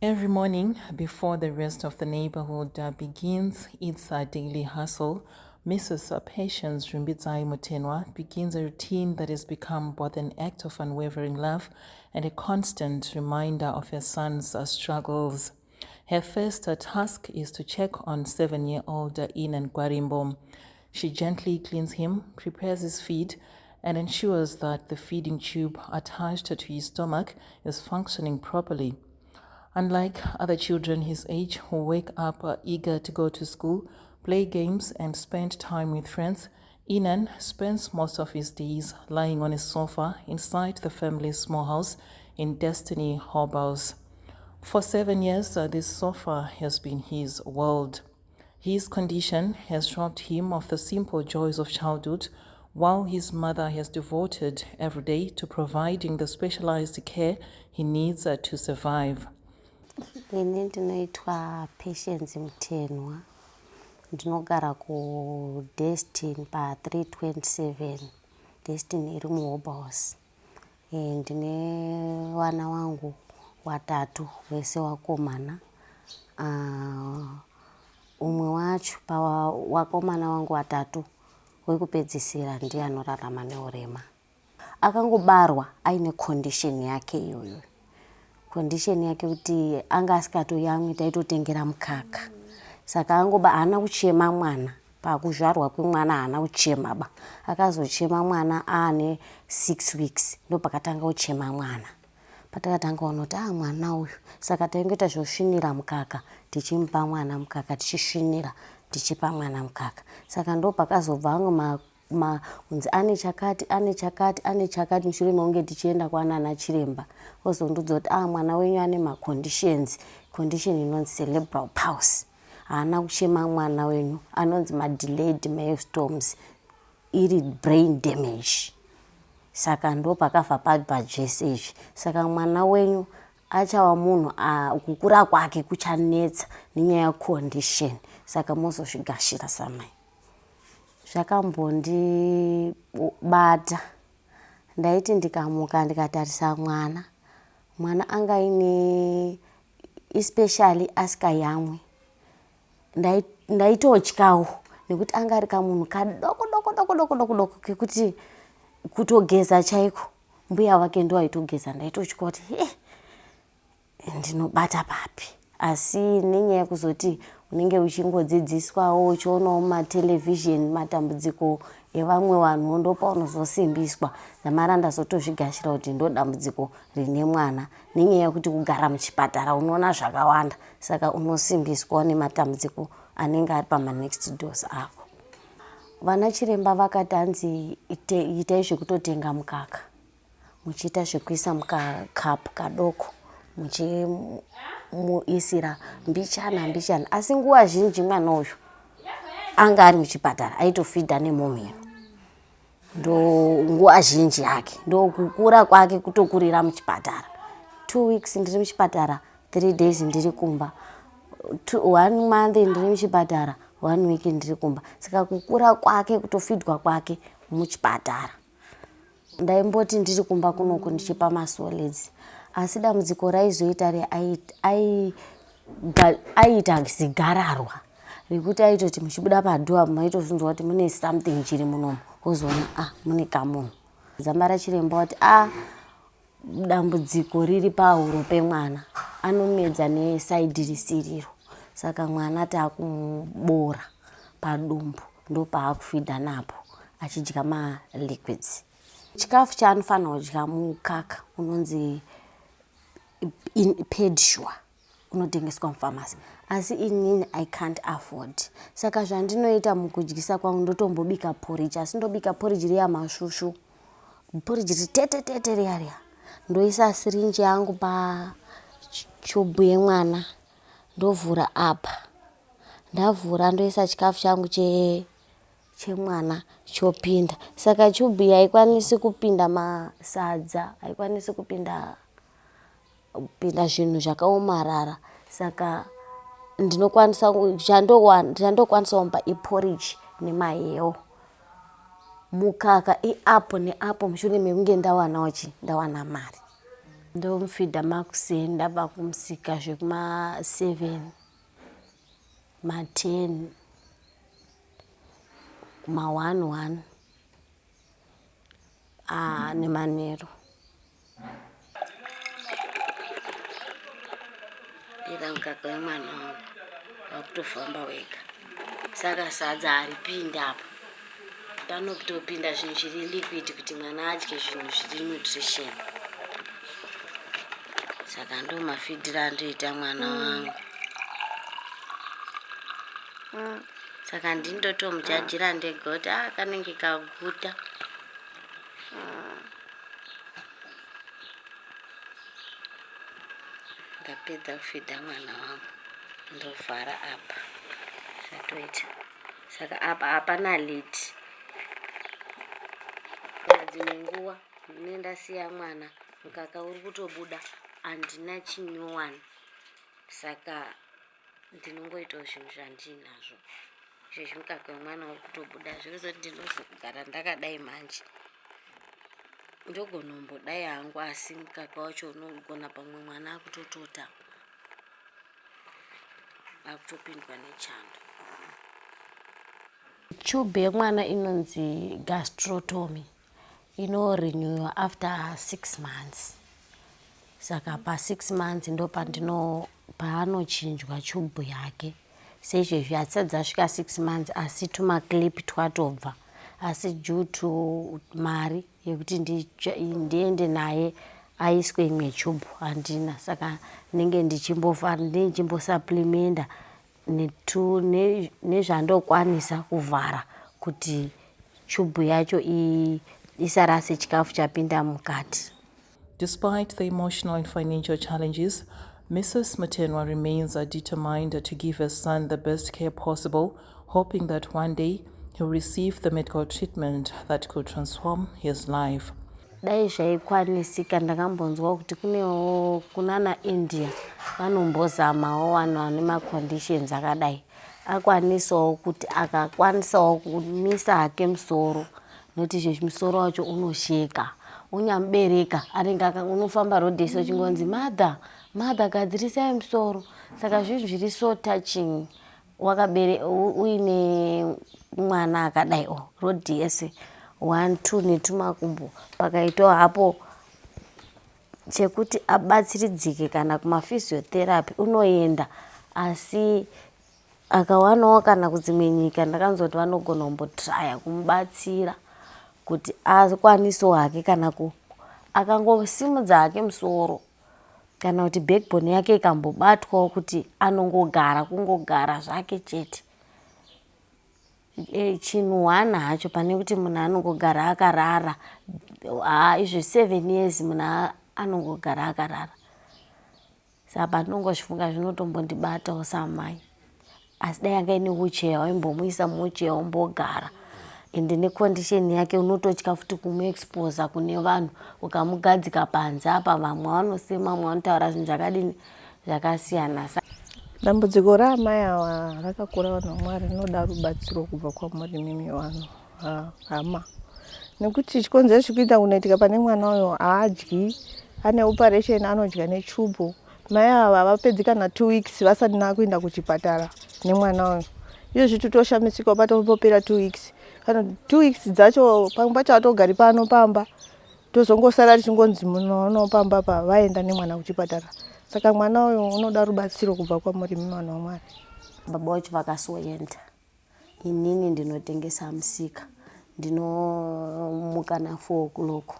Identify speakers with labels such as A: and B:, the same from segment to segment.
A: Every morning, before the rest of the neighborhood begins its daily hustle, Ms Patience Rumbidzai Mutero begins a routine that has become both an act of unwavering love and a constant reminder of her son's struggles. Her first task is to check on 7-year-old Inan Gwarimbo. She gently cleans him, prepares his feed, and ensures that the feeding tube attached to his stomach is functioning properly. Unlike other children his age who wake up eager to go to school, play games, and spend time with friends, Inan spends most of his days lying on a sofa inside the family's small house in Destiny Hobhouse. For 7 years, this sofa has been his world. His condition has robbed him of the simple joys of childhood, while his mother has devoted every day to providing the specialized care he needs to survive.
B: Ini ndinoitwa Patience Mutero, ndinogara ku Destiny pa 327 Destiny iri muHobhouse. Ndine wana wangu watatu wese wakomana. Umwe wacho wakomana wangu watatu wekupedzisira ndiye anorarama neurema. Akangobarwa aine condition yake iyoyo. Condition yake kuti anga asikatoyamwi taitotengera mukaka. Saka angoba hana kuchema mwana. Pakuzvarwa kwemwana hana kuchema ba. Akazochema mwana ane 6 weeks ndo pakatanga kuchema mwana. Patakatanga kuona kuti mwana uyu. Saka taingoita zvosvinira mukaka, tichimupa mwana mukaka, tichisvinira tichipa mwana mukaka. Saka ndo pakazobva kunzi ane chakati mushure mekunge tichienda kwana chiremba. Ozondudza kuti mwana wenyu ane maconditions, condition inonzi cerebral palsy. Haana kuchema mwana wenyu, anonzi delayed milestones, iri brain damage. Saka ndo pakafa pajeseji. Saka mwana wenyu achava munhu kukura kwake kuchanetsa nenyaya condition. Saka mozozvigashira samai. Zvakambondibata. Ndaiti ndikamuka ndikatarisa mwana anga ine especially asikayamwi. Ndaitotyawo nekuti anga ari kamunhu kadoko kekuti kutogeza chaiko mbuya wake ndo aitogeza. Ndaitotya kuti ndinobata papi. Asi nenyaya yekuzoti unenge uchingodzidziswawo uchionawo matelevision matambudziko evamwe vanhu ndopaunozosimbiswa. Zamara ndazotozvigashira kuti ndo dambudziko rine mwana. Nenyaya yekuti kugara muchipatara unoona zvakawanda. Saka unosimbiswa nematambudziko anenge ari pama-next doors ako. Vana chiremba vakati hanzi itai zvekutotenga mukaka. Muchiita zvekuisa mukakapu kadoko. Muchimuisira mbichana. Asi nguva zhinji mwana uyu anga ari muchipatara aitofidha nemumhino. Ndo nguva zhinji yake. Ndo kukura kwake kutokurira muchipatara. 2 weeks ndiri muchipatara, 3 days ndiri kumba. 1 month ndiri muchipatara, 1 week ndiri kumba. Saka kukura kwake kutofidwa kwake muchipatara. Ndaimboti ndiri kumba kunoku ndichipa masolids. Asi dambudziko raizoita aiita zigararwa. Rekuti aitoti muchibuda padhuwa maitozvinzwa kuti mune something chiri munomu. Wozoona mune kamunhu. Zambara chiremba kuti dambudziko riri pahuro pemwana. Anomedza neside risiriro. Saka mwana takumubora padumbu. Ndo paakufidha napo achidya maliquids. Chikafu chaanofanira kudya mukaka unonzi Pedsure unotengeswa mufamasi. Asi inini I can't afford. Saka zvandinoita mukudyisa kwangu ndotombobika porridge. Asi ndobika porridge riya mashushu. Porridge ritetetete riya. Ndoisa sirinji yangu chubhu yemwana. Ndovhura apa. Ndavhura ndoisa chikafu changu chemwana chopinda. Saka chubhu haikwanisi kupinda masadza, haikwanisi kupinda zvinhu zvakaomarara. Saka chandokwanisa kumpa iporridge nemahewu. Mukaka iapo neapo mushure mekunge ndawana mari. ndomufidha makuseni ndabva kumusika zvekuma 7 ma 10 ma 1 nemanheru. Ira mukaka wemwana wangu wakutofamba wega, saka sadza haripindi apa. Panokutopinda zvinhu zviri liquid kuti mwana adye zvinhu zviri nutrition. Saka ndomafidhira andoita mwana wangu. Saka ndindotomujajira ndega kuti kanenge kaguta. Ndapedza kufidha mwana wangu ndovhara apa zvatoita. Saka apa hapana liti. Dzimwe nguva ndasiya mwana mukaka uri kutobuda handina chinyowani, saka ndinongoitawo zvinhu zvandinazvo. Izvezvi mukaka wemwana uri kutobuda zvirozoti ndinozogara ndakadai manje. Ndogona kumbodai hangu asi mukaka wacho unogona pamwe mwana akutotota akutopindwa nechando. Tube yemwana inonzi gastrotomy, inorenewiwa after 6 months. Saka pa 6 months ndo paanochinjwa tube yake. Seizvezvi hatisati dzasvika 6 months asi tumaclip twatobva, asi due to mari yekuti ndiende naye aiswe imwe tube handina, saka ndinenge ndichimbosupplementa nezvandokwanisa kuvhara kuti tube yacho isarase chikafu chapinda mukati.
A: Despite the emotional and financial challenges, Mrs. Mutero remains determined to give her son the best care possible, hoping that one day he'll receive the medical treatment that could transform his life.
B: Dai zvaikwanisika ndakambonzwa kuti kunana India vanombozamawo vanhu vane maconditions akadai, akwanisawo kuti akakwanisawo kumisa hake musoro, nokuti izvezvi musoro wacho unosheka. Unyamubereka anenge unofamba rodhi yese uchingonzi mother gadzirisai musoro. Saka zvinhu zviri so touching uine mwana akadai rodhi yese 1 2 netumakumbo, pakaitawo hapo chekuti abatsiridzike kana kumaphysiotherapy unoenda, asi akawanawo kana kudzimwe nyika ndakanzoti vanogona kumbotraya kumubatsira kuti akwanisewo hake kana akangosimudza hake musoro kana kuti backbone yake ikambobatwawo kuti kungogara zvake chete. Chinhu wana hacho pane kuti munhu anongogara akarara. Izvo 7 years munhu anongogara akarara. Saka pandinongozvifunga zvinotombondibatawo samai. Asi dai anga ine wheelchair waimbomuisa muwheelchair wombogara. Ende necondition yake unototya futi kumuexposa kune vanhu, ukamugadzika panze apa vamwe vanosema, vamwe vanotaura zvinhu zvakadini zvakasiyana.
C: Dambudziko raamai ava rakakura vanhu vaMwari, rinoda rubatsiro kubva kwamuri mimi vanhu hama. Nekuti chikonzero chikuita kunoitika pane mwana uyo haadyi, ane operation anodya nechubu. Mai ava vapedzi kana 2 weeks vasati nakuenda kuchipatara nemwana uyo. Izvozvi totoshamisika patopera 2 weeks. Kana 2 weeks dzacho pamwe pacho atogari pano pamba, tozongosara tichingonzi munopamba vaenda nemwana kuchipatara. Saka mwana uyu unoda rubatsiro kubva kwamuri mimi vanhu vaMwari.
B: Baba wacho vakasoenda, inini ndinotengesa musika, ndinomuka na 4 o'clock,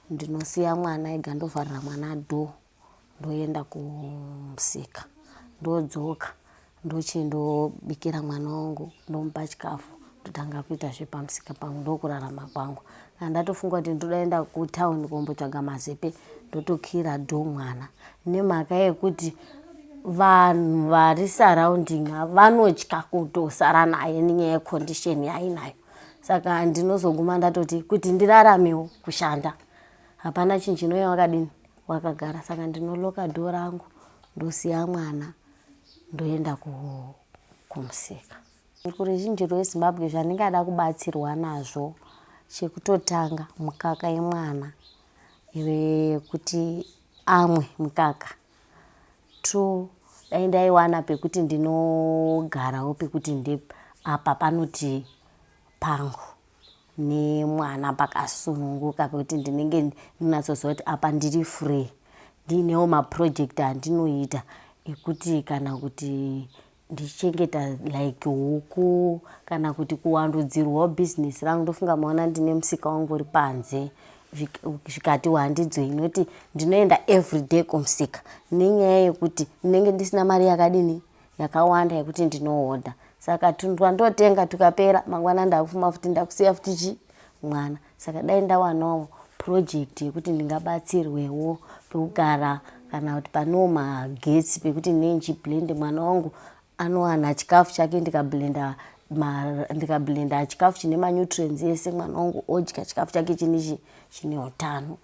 B: ndinosiya mwana ega ndovharira mwana door, ndoenda kumusika, ndodzoka ndochindobikira mwana wangu, ndomupa chikafu, ndotanga kuita zvepamusika pangu, ndokurarama kwangu. Kana ndatofunga kuti ndodaenda kutaundi kumbotsvaga mazepe, ndotokira door mwana. Nemhaka yekuti vanhu vari surrounding vanotya kutosara naye nenyaya yecondition yainayo. Saka ndinozoguma ndatoti kuti ndiraramewo kushanda, hapana chinhu chinouya wakadini wakagara. Saka ndinoloka door rangu, ndosiya mwana, ndoenda kumusika. Kuruzhinji rweZimbabwe zvandingada kubatsirwa nazvo, chekutotanga mukaka yemwana, iwe kuti amwe mukaka. 2 dai ndaiwana pekuti ndinogarawo pekuti apa panoti pangu nemwana pakasununguka pekuti ndinenge ndinatsoziva kuti apa ndiri free, ndinewo maproject andinoita ekuti kana kuti ndichengeta like huku kana kuti kuwandudzirwawo business rangu. Ndofunga maona ndine musika wangu uri panze zvikati wandidzo inoti ndinoenda everyday kumusika nenyaya yekuti ndinenge ndisina mari yakadini yakawanda yekuti ndinohodha. Saka ndotenga tukapera mangwana ndakufuma futi ndakusiya futi mwana. Saka dai ndawanawo project yekuti ndingabatsirwewo pekugara kana kuti panewo magetsi pekuti nechibhlende mwana wangu anowana chikafu chake ndikablenda chikafu chine manutrients ese mwana wangu odya chikafu chake chine utano.